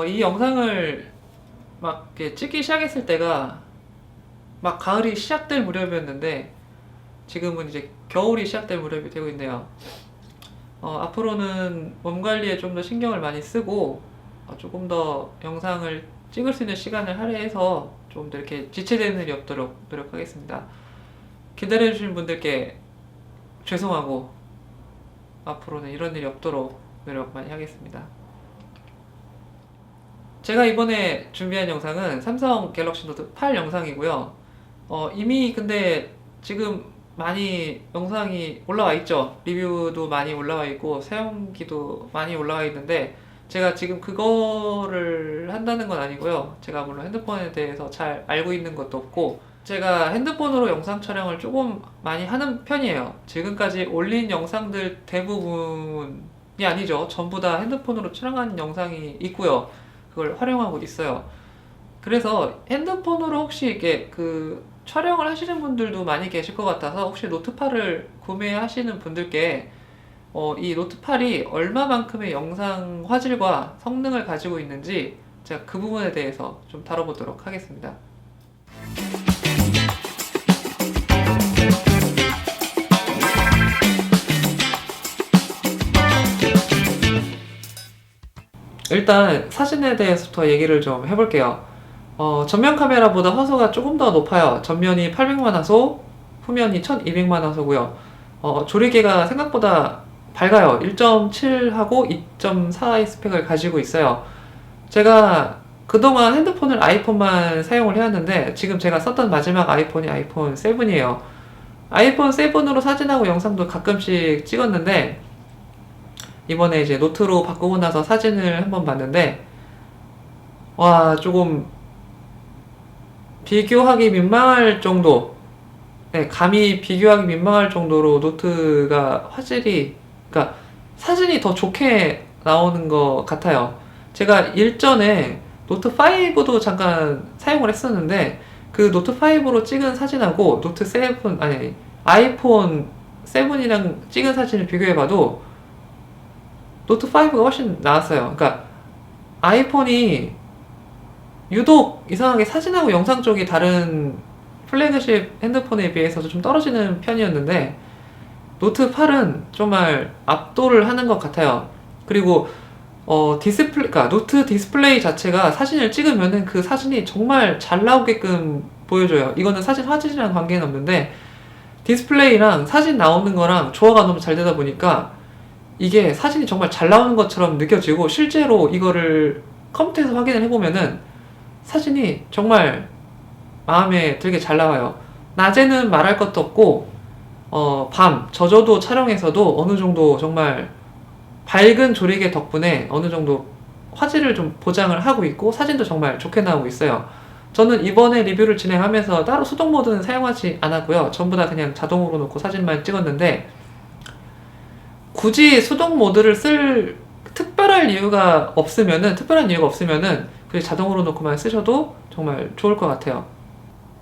이 영상을 막 이렇게 찍기 시작했을 때가 막 가을이 시작될 무렵이었는데 지금은 이제 겨울이 시작될 무렵이 되고 있네요. 앞으로는 몸 관리에 좀 더 신경을 많이 쓰고 조금 더 영상을 찍을 수 있는 시간을 할애해서 좀 더 이렇게 지체되는 일이 없도록 노력하겠습니다. 기다려주신 분들께 죄송하고 앞으로는 이런 일이 없도록 노력 많이 하겠습니다. 제가 이번에 준비한 영상은 삼성 갤럭시 노트 8 영상이고요. 이미 근데 지금 많이 영상이 올라와 있죠. 리뷰도 많이 올라와 있고 사용기도 많이 올라와 있는데 제가 지금 그거를 한다는 건 아니고요. 제가 물론 핸드폰에 대해서 잘 알고 있는 것도 없고 제가 핸드폰으로 영상 촬영을 조금 많이 하는 편이에요. 지금까지 올린 영상들 대부분이 아니죠. 전부 다 핸드폰으로 촬영한 영상이 있고요. 그걸 활용하고 있어요. 그래서 핸드폰으로 혹시 이렇게 촬영을 하시는 분들도 많이 계실 것 같아서 혹시 노트8을 구매하시는 분들께 이 노트8이 얼마만큼의 영상 화질과 성능을 가지고 있는지 제가 그 부분에 대해서 좀 다뤄보도록 하겠습니다. 일단 사진에 대해서부터 얘기를 좀 해볼게요. 전면 카메라보다 화소가 조금 더 높아요. 전면이 800만 화소, 후면이 1200만 화소고요. 조리개가 생각보다 밝아요. 1.7하고 2.4의 스펙을 가지고 있어요. 제가 그동안 핸드폰을 아이폰만 사용을 해왔는데 지금 제가 썼던 마지막 아이폰이 아이폰 7이에요. 아이폰 7으로 사진하고 영상도 가끔씩 찍었는데 이번에 이제 노트로 바꾸고 나서 사진을 한번 봤는데 와, 조금 비교하기 민망할 정도, 네, 감히 비교하기 민망할 정도로 노트가 화질이, 그러니까 사진이 더 좋게 나오는 것 같아요. 제가 일전에 노트5도 잠깐 사용을 했었는데 그 노트5로 찍은 사진하고 노트7, 아니, 아이폰 7이랑 찍은 사진을 비교해봐도 노트5가 훨씬 나았어요. 그러니까 아이폰이 유독 이상하게 사진하고 영상 쪽이 다른 플래그십 핸드폰에 비해서도 좀 떨어지는 편이었는데 노트 8은 정말 압도를 하는 것 같아요. 그리고 그러니까 노트 디스플레이 자체가 사진을 찍으면은 그 사진이 정말 잘 나오게끔 보여줘요. 이거는 사진 화질이랑 관계는 없는데 디스플레이랑 사진 나오는 거랑 조화가 너무 잘 되다 보니까 이게 사진이 정말 잘 나오는 것처럼 느껴지고 실제로 이거를 컴퓨터에서 확인을 해보면은 사진이 정말 마음에 들게 잘 나와요. 낮에는 말할 것도 없고 밤 저저도 촬영에서도 어느 정도 정말 밝은 조리개 덕분에 어느 정도 화질을 좀 보장을 하고 있고 사진도 정말 좋게 나오고 있어요. 저는 이번에 리뷰를 진행하면서 따로 수동 모드는 사용하지 않았고요. 전부 다 그냥 자동으로 놓고 사진만 찍었는데 굳이 수동 모드를 쓸 특별한 이유가 없으면은 그냥 자동으로 놓고만 쓰셔도 정말 좋을 것 같아요.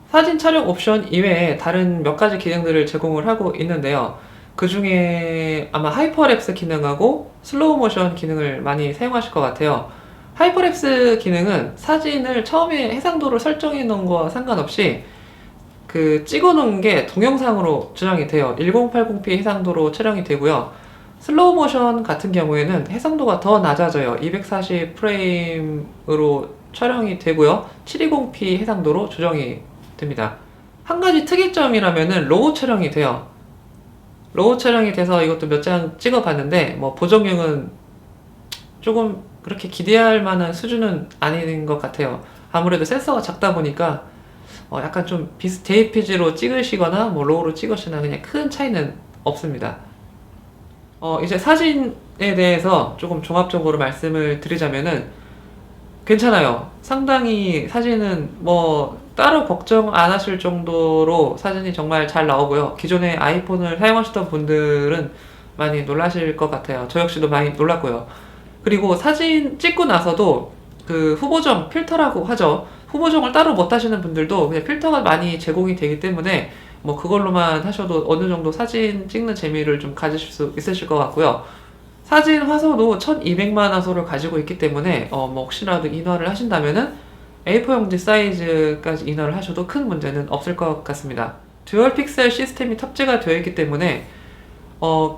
사진 촬영 옵션 이외에 다른 몇 가지 기능들을 제공을 하고 있는데요. 그 중에 아마 하이퍼랩스 기능하고 슬로우 모션 기능을 많이 사용하실 것 같아요. 하이퍼랩스 기능은 사진을 처음에 해상도를 설정해 놓은 거와 상관없이 찍어 놓은 게 동영상으로 저장이 돼요. 1080p 해상도로 촬영이 되고요. 슬로우 모션 같은 경우에는 해상도가 더 낮아져요. 240 프레임으로 촬영이 되고요. 720p 해상도로 조정이 됩니다. 한 가지 특이점이라면은 로우 촬영이 돼요. 로우 촬영이 돼서 이것도 몇 장 찍어 봤는데 보정형은 조금 그렇게 기대할 만한 수준은 아닌 것 같아요. 아무래도 센서가 작다 보니까 약간 좀 JPG로 찍으시거나 로우로 찍으시거나 그냥 큰 차이는 없습니다. 이제 사진에 대해서 조금 종합적으로 말씀을 드리자면은 괜찮아요. 상당히 사진은 따로 걱정 안 하실 정도로 사진이 정말 잘 나오고요. 기존에 아이폰을 사용하시던 분들은 많이 놀라실 것 같아요. 저 역시도 많이 놀랐고요. 그리고 사진 찍고 나서도 후보정 필터라고 하죠. 후보정을 따로 못 하시는 분들도 그냥 필터가 많이 제공이 되기 때문에 그걸로만 하셔도 어느 정도 사진 찍는 재미를 좀 가지실 수 있으실 것 같고요. 사진 화소도 1200만 화소를 가지고 있기 때문에 뭐 혹시라도 인화를 하신다면은 A4 용지 사이즈까지 인화를 하셔도 큰 문제는 없을 것 같습니다. 듀얼 픽셀 시스템이 탑재가 되어 있기 때문에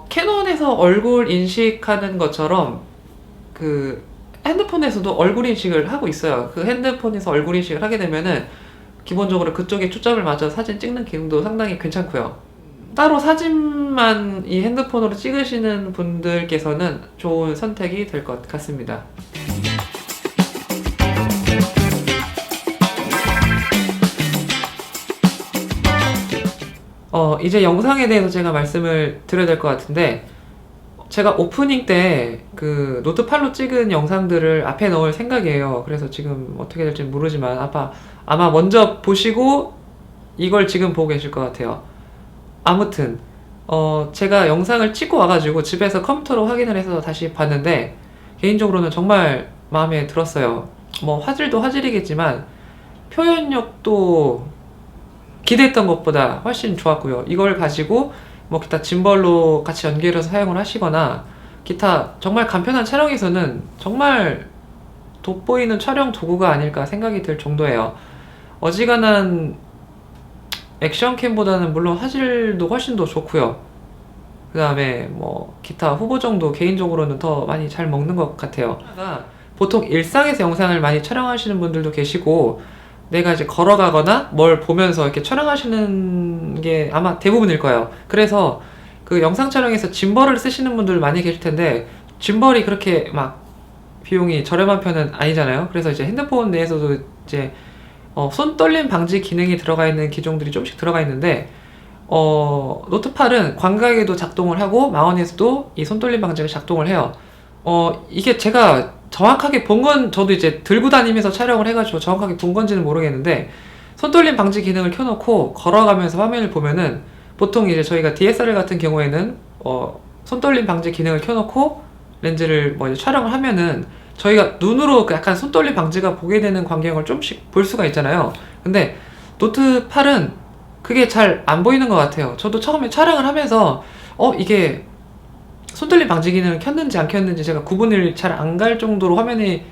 캐논에서 얼굴 인식하는 것처럼 그 핸드폰에서도 얼굴 인식을 하고 있어요. 그 핸드폰에서 얼굴 인식을 하게 되면은 기본적으로 그쪽에 초점을 맞춰 사진 찍는 기능도 상당히 괜찮고요. 따로 사진만 이 핸드폰으로 찍으시는 분들께서는 좋은 선택이 될 것 같습니다. 이제 영상에 대해서 제가 말씀을 드려야 될 것 같은데, 제가 오프닝 때 그 노트8로 찍은 영상들을 앞에 넣을 생각이에요. 그래서 지금 어떻게 될지 모르지만 아마 먼저 보시고 이걸 지금 보고 계실 것 같아요. 아무튼 제가 영상을 찍고 와가지고 집에서 컴퓨터로 확인을 해서 다시 봤는데 개인적으로는 정말 마음에 들었어요. 뭐 화질도 화질이겠지만 표현력도 기대했던 것보다 훨씬 좋았고요. 이걸 가지고 뭐 기타 짐벌로 같이 연결해서 사용을 하시거나 기타 정말 간편한 촬영에서는 정말 돋보이는 촬영 도구가 아닐까 생각이 들 정도예요. 어지간한 액션캠보다는 물론 화질도 훨씬 더 좋고요. 그 다음에 뭐 기타 후보정도 개인적으로는 더 많이 잘 먹는 것 같아요. 보통 일상에서 영상을 많이 촬영하시는 분들도 계시고 내가 이제 걸어가거나 뭘 보면서 이렇게 촬영하시는 게 아마 대부분일 거예요. 그래서 그 영상 촬영에서 짐벌을 쓰시는 분들 많이 계실 텐데 짐벌이 그렇게 막 비용이 저렴한 편은 아니잖아요. 그래서 이제 핸드폰 내에서도 이제 손 떨림 방지 기능이 들어가 있는 기종들이 조금씩 들어가 있는데 노트8은 광각에도 작동을 하고 망원에서도 이 손 떨림 방지가 작동을 해요. 이게 제가 정확하게 본 건 저도 이제 들고 다니면서 촬영을 해가지고 정확하게 본 건지는 모르겠는데 손떨림 방지 기능을 켜놓고 걸어가면서 화면을 보면은 보통 이제 저희가 DSLR 같은 경우에는 손떨림 방지 기능을 켜놓고 렌즈를 뭐 이제 촬영을 하면은 저희가 눈으로 약간 손떨림 방지가 보게 되는 광경을 좀씩 볼 수가 있잖아요. 근데 노트8은 그게 잘 안 보이는 것 같아요. 저도 처음에 촬영을 하면서 이게 손떨림 방지 기능을 켰는지 안 켰는지 제가 구분을 잘 안 갈 정도로 화면에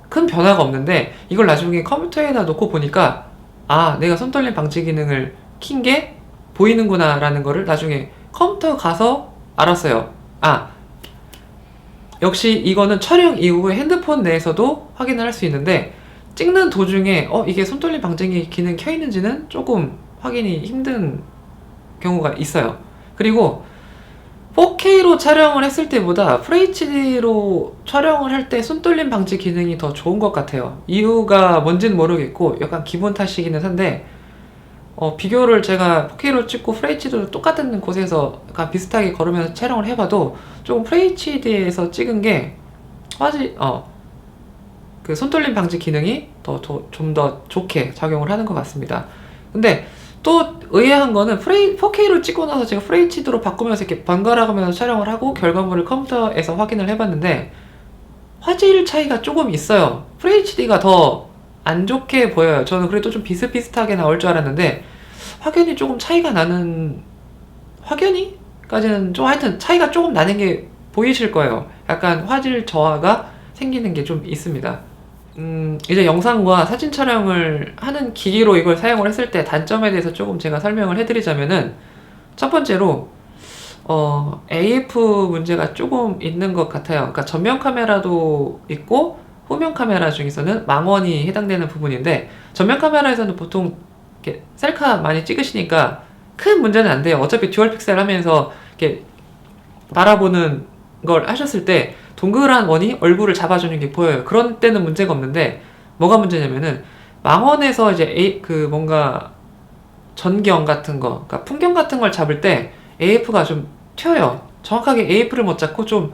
큰 변화가 없는데 이걸 나중에 컴퓨터에다 놓고 보니까 내가 손떨림 방지 기능을 킨 게 보이는구나 라는 거를 나중에 컴퓨터 가서 알았어요. 역시 이거는 촬영 이후에 핸드폰 내에서도 확인을 할 수 있는데 찍는 도중에 이게 손떨림 방지 기능 켜 있는지는 조금 확인이 힘든 경우가 있어요. 그리고 4K로 촬영을 했을 때보다 FHD로 촬영을 할 때 손떨림 방지 기능이 더 좋은 것 같아요. 이유가 뭔지는 모르겠고 약간 기분 탓이기는 한데 비교를 제가 4K로 찍고 FHD로 똑같은 곳에서 약간 비슷하게 걸으면서 촬영을 해봐도 조금 FHD에서 찍은 게 그 손떨림 방지 기능이 좀 더 좋게 작용을 하는 것 같습니다. 근데 또 의아한 거는 4K로 찍고 나서 제가 FHD로 바꾸면서 이렇게 번갈아 가면서 촬영을 하고 결과물을 컴퓨터에서 확인을 해봤는데 화질 차이가 조금 있어요. FHD가 더 안 좋게 보여요. 저는 그래도 좀 비슷비슷하게 나올 줄 알았는데 확연히 조금 차이가 나는, 확연히까지는 좀 하여튼 차이가 조금 나는 게 보이실 거예요. 약간 화질 저하가 생기는 게 좀 있습니다. 이제 영상과 사진 촬영을 하는 기기로 이걸 사용을 했을 때 단점에 대해서 조금 제가 설명을 해드리자면은 첫 번째로 AF 문제가 조금 있는 것 같아요. 그러니까 전면 카메라도 있고 후면 카메라 중에서는 망원이 해당되는 부분인데 전면 카메라에서는 보통 이렇게 셀카 많이 찍으시니까 큰 문제는 안 돼요. 어차피 듀얼 픽셀 하면서 이렇게 바라보는 걸 하셨을 때 동그란 원이 얼굴을 잡아주는 게 보여요. 그런 때는 문제가 없는데 뭐가 문제냐면은 망원에서 이제 뭔가 전경 같은 거, 그러니까 풍경 같은 걸 잡을 때 AF가 좀 튀어요. 정확하게 AF를 못 잡고 좀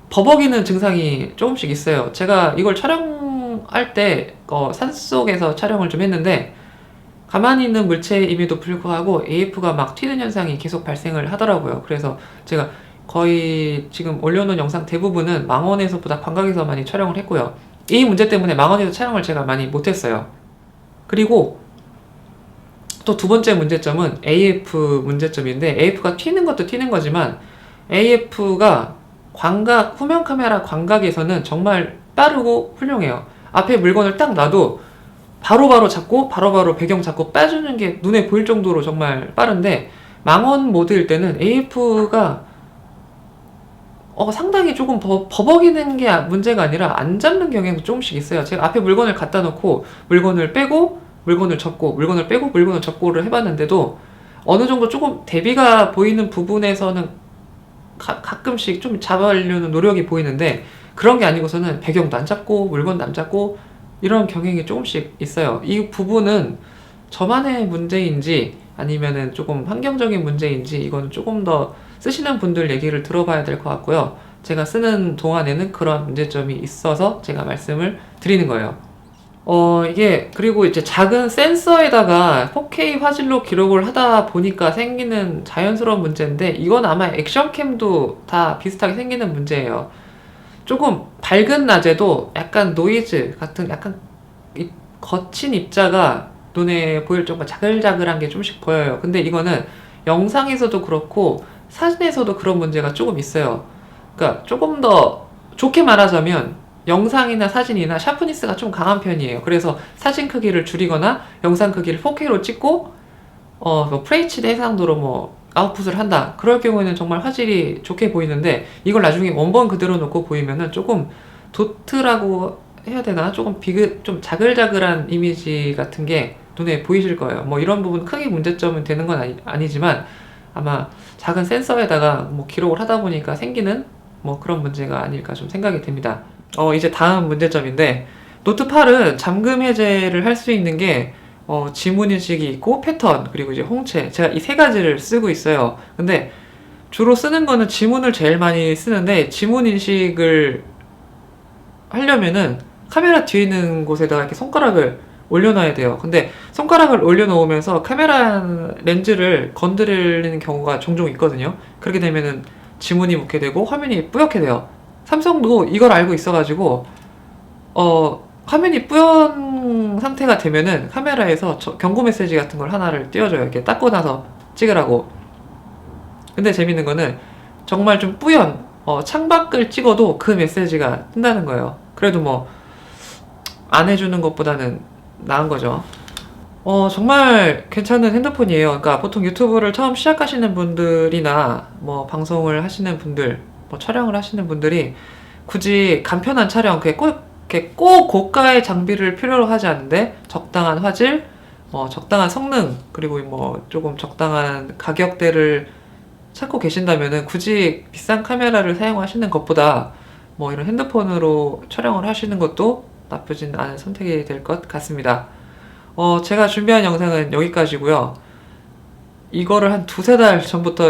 버벅이는 증상이 조금씩 있어요. 제가 이걸 촬영할 때 산속에서 촬영을 좀 했는데 가만히 있는 물체임에도 불구하고 AF가 막 튀는 현상이 계속 발생을 하더라고요. 그래서 제가 거의 지금 올려놓은 영상 대부분은 망원에서보다 광각에서 많이 촬영을 했고요. 이 문제 때문에 망원에서 촬영을 제가 많이 못했어요. 그리고 또 두 번째 문제점은 AF 문제점인데 AF가 튀는 것도 튀는 거지만 AF가 후면 카메라 광각에서는 정말 빠르고 훌륭해요. 앞에 물건을 딱 놔도 바로바로 잡고 바로바로 배경 잡고 빼주는 게 눈에 보일 정도로 정말 빠른데, 망원 모드일 때는 AF가 상당히 조금 버벅이는 게 문제가 아니라 안 잡는 경향도 조금씩 있어요. 제가 앞에 물건을 갖다 놓고 물건을 빼고 물건을 접고 물건을 빼고 물건을 접고를 해봤는데도 어느 정도 조금 대비가 보이는 부분에서는 가끔씩 좀 잡으려는 노력이 보이는데, 그런 게 아니고서는 배경도 안 잡고 물건도 안 잡고 이런 경향이 조금씩 있어요. 이 부분은 저만의 문제인지 아니면은 조금 환경적인 문제인지, 이건 조금 더 쓰시는 분들 얘기를 들어봐야 될 것 같고요. 제가 쓰는 동안에는 그런 문제점이 있어서 제가 말씀을 드리는 거예요. 이게 그리고 이제 작은 센서에다가 4K 화질로 기록을 하다 보니까 생기는 자연스러운 문제인데, 이건 아마 액션캠도 다 비슷하게 생기는 문제예요. 조금 밝은 낮에도 약간 노이즈 같은 약간 거친 입자가 눈에 보일 정도로 자글자글한 게 좀씩 보여요. 근데 이거는 영상에서도 그렇고 사진에서도 그런 문제가 조금 있어요. 그러니까 조금 더 좋게 말하자면 영상이나 사진이나 샤프니스가 좀 강한 편이에요. 그래서 사진 크기를 줄이거나 영상 크기를 4K로 찍고 FHD 해상도로 아웃풋을 한다. 그럴 경우에는 정말 화질이 좋게 보이는데, 이걸 나중에 원본 그대로 놓고 보이면은 조금 도트라고 해야 되나? 조금 좀 자글자글한 이미지 같은 게 눈에 보이실 거예요. 이런 부분 크게 문제점은 되는 건 아니지만 아마 작은 센서에다가 기록을 하다 보니까 생기는 그런 문제가 아닐까 좀 생각이 듭니다. 이제 다음 문제점인데, 노트 8은 잠금 해제를 할 수 있는 게 지문 인식이 있고 패턴, 그리고 이제 홍채, 제가 이 세 가지를 쓰고 있어요. 근데 주로 쓰는 거는 지문을 제일 많이 쓰는데, 지문 인식을 하려면은 카메라 뒤에 있는 곳에다가 이렇게 손가락을 올려놔야 돼요. 근데 손가락을 올려놓으면서 카메라 렌즈를 건드리는 경우가 종종 있거든요. 그렇게 되면은 지문이 묻게 되고 화면이 뿌옇게 돼요. 삼성도 이걸 알고 있어가지고 화면이 뿌연 상태가 되면은 카메라에서 경고 메시지 같은 걸 하나를 띄워줘요. 이렇게 닦고 나서 찍으라고. 근데 재밌는 거는 정말 좀 뿌연 창밖을 찍어도 그 메시지가 뜬다는 거예요. 그래도 안 해주는 것보다는 나은 거죠. 정말 괜찮은 핸드폰이에요. 그러니까 보통 유튜브를 처음 시작하시는 분들이나 방송을 하시는 분들, 촬영을 하시는 분들이 굳이 간편한 촬영, 그게 꼭 고가의 장비를 필요로 하지 않는데 적당한 화질, 적당한 성능, 그리고 조금 적당한 가격대를 찾고 계신다면은 굳이 비싼 카메라를 사용하시는 것보다 이런 핸드폰으로 촬영을 하시는 것도 나쁘진 않은 선택이 될 것 같습니다. 제가 준비한 영상은 여기까지고요. 이거를 한 두세 달 전부터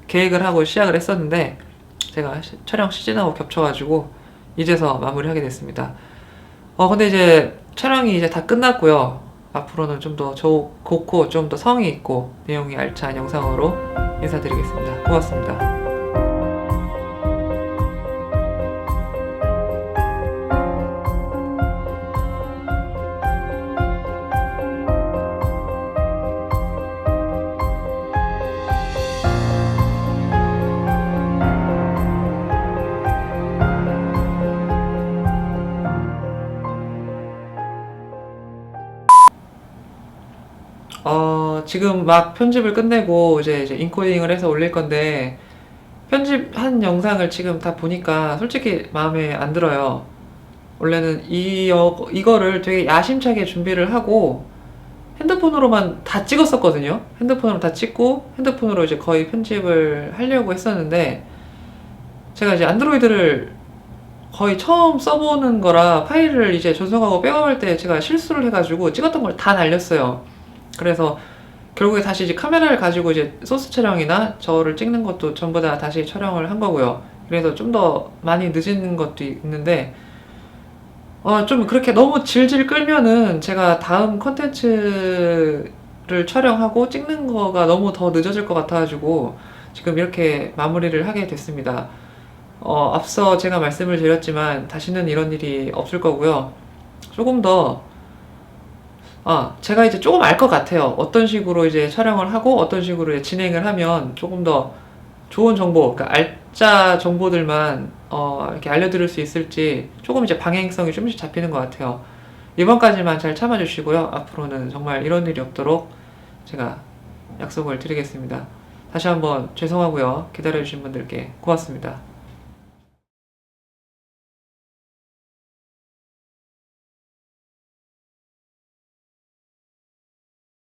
계획을 하고 시작을 했었는데, 제가 촬영 시즌하고 겹쳐가지고 이제서 마무리하게 됐습니다. 근데 이제 촬영이 이제 다 끝났고요. 앞으로는 좀 더 좋고 좀 더 성의 있고 내용이 알찬 영상으로 인사드리겠습니다. 고맙습니다. 지금 막 편집을 끝내고 이제 인코딩을 해서 올릴 건데, 편집한 영상을 지금 다 보니까 솔직히 마음에 안 들어요. 원래는 이거를 되게 야심차게 준비를 하고 핸드폰으로만 다 찍었었거든요. 핸드폰으로 다 찍고 핸드폰으로 이제 거의 편집을 하려고 했었는데, 제가 이제 안드로이드를 거의 처음 써보는 거라 파일을 이제 전송하고 백업할 때 제가 실수를 해가지고 찍었던 걸 다 날렸어요. 그래서 결국에 다시 이제 카메라를 가지고 이제 소스 촬영이나 저를 찍는 것도 전부 다 다시 촬영을 한 거고요. 그래서 좀 더 많이 늦은 것도 있는데, 좀 그렇게 너무 질질 끌면은 제가 다음 컨텐츠를 촬영하고 찍는 거가 너무 더 늦어질 것 같아가지고 지금 이렇게 마무리를 하게 됐습니다. 앞서 제가 말씀을 드렸지만 다시는 이런 일이 없을 거고요. 조금 더 제가 이제 조금 알 것 같아요. 어떤 식으로 이제 촬영을 하고 어떤 식으로 이제 진행을 하면 조금 더 좋은 정보, 그러니까 알짜 정보들만 이렇게 알려드릴 수 있을지 조금 이제 방향성이 좀씩 잡히는 것 같아요. 이번까지만 잘 참아주시고요. 앞으로는 정말 이런 일이 없도록 제가 약속을 드리겠습니다. 다시 한번 죄송하고요. 기다려주신 분들께 고맙습니다.